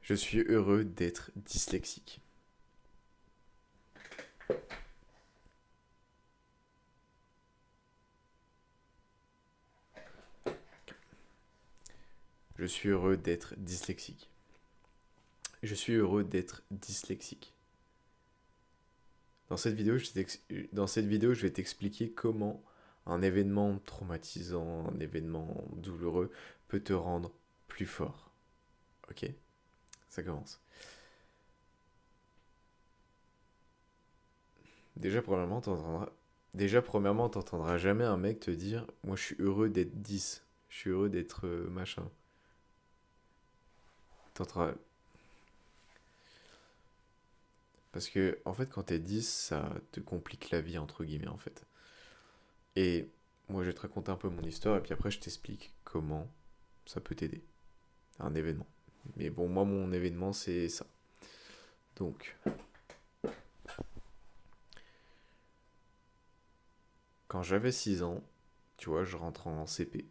Je suis heureux d'être dyslexique. Je suis heureux d'être dyslexique. Je suis heureux d'être dyslexique. Dans cette vidéo, je vais t'expliquer comment un événement traumatisant, un événement douloureux peut te rendre plus fort. Ok? Ça commence. Déjà, premièrement, t'entendras jamais un mec te dire moi, je suis heureux d'être 10. Je suis heureux d'être machin. T'entendras. Parce que, en fait, quand t'es 10, ça te complique la vie, entre guillemets, en fait. Et moi, je vais te raconter un peu mon histoire, et puis après, je t'explique comment ça peut t'aider. Un événement. Mais bon, moi, mon événement, c'est ça. Donc, quand j'avais 6 ans, tu vois, je rentre en CP.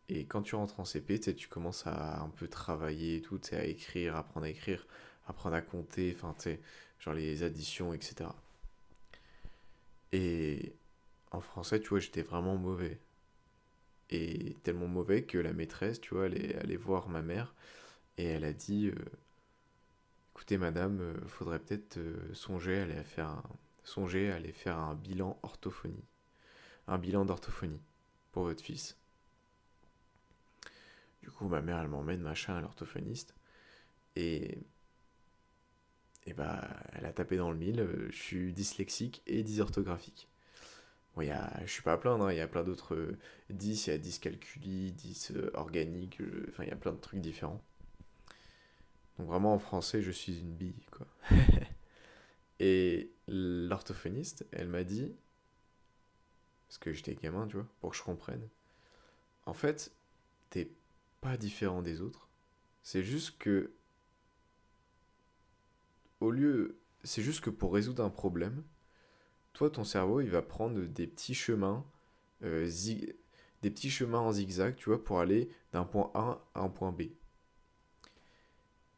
Et quand tu rentres en CP, tu sais, tu commences à un peu travailler et tout, tu sais, à écrire, apprendre à compter, enfin, tu sais, genre les additions, etc. Et en français, tu vois, j'étais vraiment mauvais. Et tellement mauvais que la maîtresse, tu vois, elle est allée voir ma mère et elle a dit écoutez, madame, faudrait peut-être songer à aller faire un bilan orthophonie. Un bilan d'orthophonie pour votre fils. Du coup, ma mère, elle m'emmène machin à l'orthophoniste et, et bah, elle a tapé dans le mille je suis dyslexique et dysorthographique. Bon, je suis pas à plaindre, hein, il y a plein d'autres 10, il y a dyscalculie, 10 organique, enfin, il y a plein de trucs différents. Donc vraiment en français, je suis une bille, quoi. Et l'orthophoniste, elle m'a dit, parce que j'étais gamin, tu vois, pour que je comprenne, en fait, t'es pas différent des autres. C'est juste que, au lieu, c'est juste que pour résoudre un problème, toi, ton cerveau, il va prendre euh, zig- des petits chemins en zigzag, tu vois, pour aller d'un point A à un point B.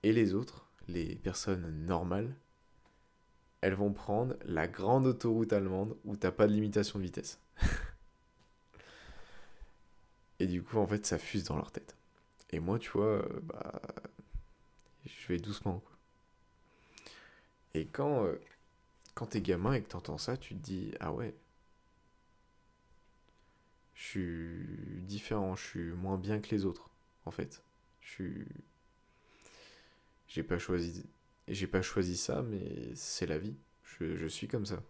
Et les autres, les personnes normales, elles vont prendre la grande autoroute allemande où t'as pas de limitation de vitesse. Et du coup, en fait, ça fuse dans leur tête. Et moi, tu vois, bah, je vais doucement, quoi. Et quand t'es gamin et que t'entends ça, tu te dis, ah ouais, je suis différent, je suis moins bien que les autres, en fait. Je suis... J'ai pas choisi... J'ai pas choisi ça, mais c'est la vie. Je suis comme ça.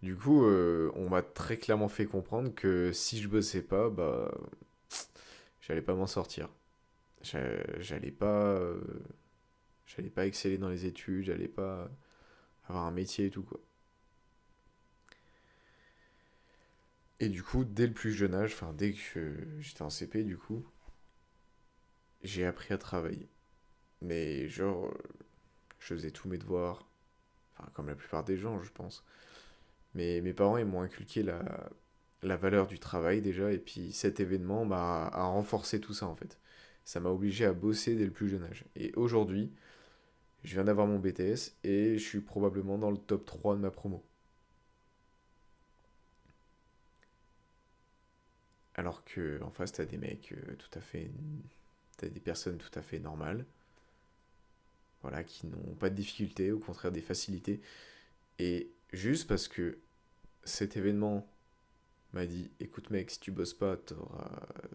Du coup, on m'a très clairement fait comprendre que si je bossais pas, bah, j'allais pas m'en sortir. J'allais pas, j'allais pas exceller dans les études, j'allais pas avoir un métier et tout, quoi. Et du coup, dès le plus jeune âge, enfin dès que j'étais en CP, du coup, j'ai appris à travailler. Mais genre, je faisais tous mes devoirs, enfin comme la plupart des gens, je pense. Mais mes parents, ils m'ont inculqué la valeur du travail déjà, et puis cet événement m'a a renforcé tout ça en fait. Ça m'a obligé à bosser dès le plus jeune âge. Et aujourd'hui, je viens d'avoir mon BTS et je suis probablement dans le top 3 de ma promo. Alors que en face, t'as des mecs tout à fait. T'as des personnes tout à fait normales, voilà, qui n'ont pas de difficultés, au contraire des facilités. Et juste parce que cet événement m'a dit écoute mec, si tu bosses pas,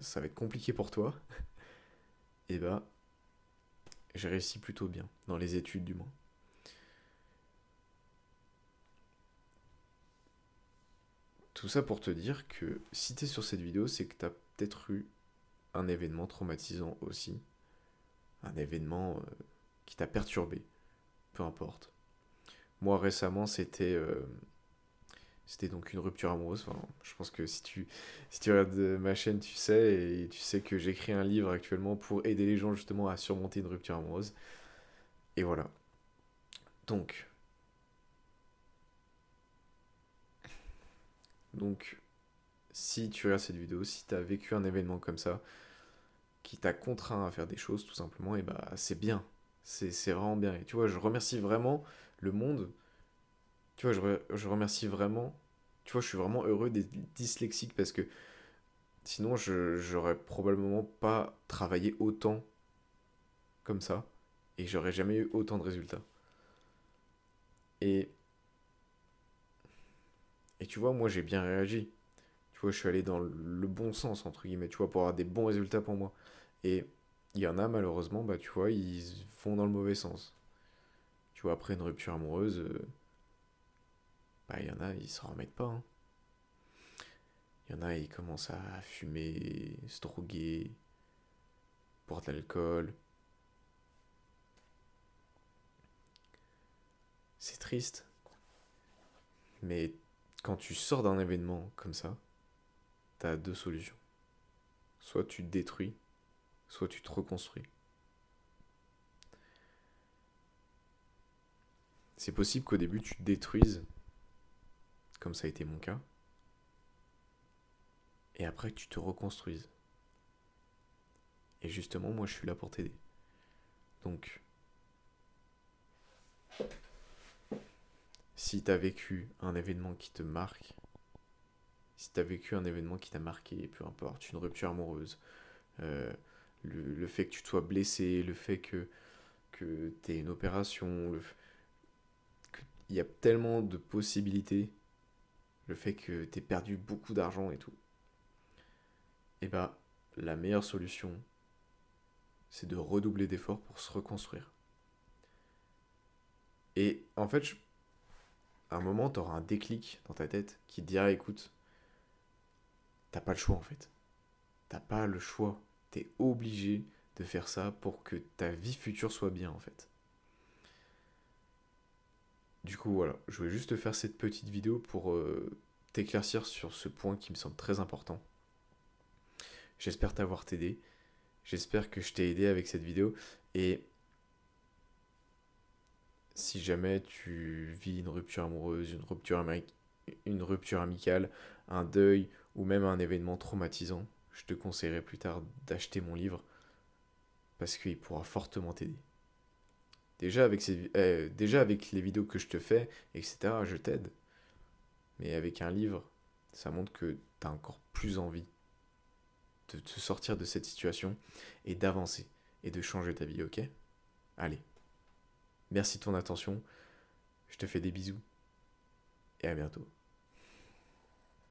ça va être compliqué pour toi, et bah j'ai réussi plutôt bien, dans les études du moins. Tout ça pour te dire que si t'es sur cette vidéo, c'est que t'as peut-être eu un événement traumatisant aussi, un événement qui t'a perturbé, peu importe. Moi récemment, c'était donc une rupture amoureuse. Enfin, je pense que si tu regardes ma chaîne, tu sais, et tu sais que j'écris un livre actuellement pour aider les gens justement à surmonter une rupture amoureuse. Et voilà. Donc, donc, si tu regardes cette vidéo, si tu as vécu un événement comme ça, qui t'a contraint à faire des choses, tout simplement, et bah c'est bien. C'est vraiment bien. Et tu vois, je remercie vraiment le monde. Tu vois, je remercie vraiment. Tu vois, je suis vraiment heureux d'être dyslexique parce que sinon, j'aurais probablement pas travaillé autant comme ça et j'aurais jamais eu autant de résultats. Et, et tu vois, moi j'ai bien réagi. Tu vois, je suis allé dans le bon sens, entre guillemets, tu vois, pour avoir des bons résultats pour moi. Et il y en a, malheureusement, bah, tu vois, ils vont dans le mauvais sens. Tu vois, après une rupture amoureuse, bah, il y en a, ils s'en remettent pas, hein. Il y en a, ils commencent à fumer, se droguer, boire de l'alcool. C'est triste, mais quand tu sors d'un événement comme ça, t'as deux solutions. Soit tu te détruis, soit tu te reconstruis. C'est possible qu'au début tu te détruises, comme ça a été mon cas, et après tu te reconstruises. Et justement, moi je suis là pour t'aider. Donc, si t'as vécu un événement qui te marque, si t'as vécu un événement qui t'a marqué, peu importe, une rupture amoureuse, euh, le fait que tu te sois blessé, le fait que t'aies une opération, il y a tellement de possibilités, le fait que t'aies perdu beaucoup d'argent et tout, et bah la meilleure solution, c'est de redoubler d'efforts pour se reconstruire. Et en fait, à un moment, t'auras un déclic dans ta tête qui te dira, écoute, t'as pas le choix en fait. T'as pas le choix. T'es obligé de faire ça pour que ta vie future soit bien en fait. Du coup, voilà, je voulais juste te faire cette petite vidéo pour t'éclaircir sur ce point qui me semble très important. J'espère t'avoir aidé. J'espère que je t'ai aidé avec cette vidéo. Et si jamais tu vis une rupture amoureuse, une rupture amicale, un deuil ou même un événement traumatisant, je te conseillerais plus tard d'acheter mon livre parce qu'il pourra fortement t'aider. Déjà avec les vidéos que je te fais, etc., je t'aide. Mais avec un livre, ça montre que tu as encore plus envie de te sortir de cette situation et d'avancer et de changer ta vie, ok? Allez, merci de ton attention, je te fais des bisous et à bientôt.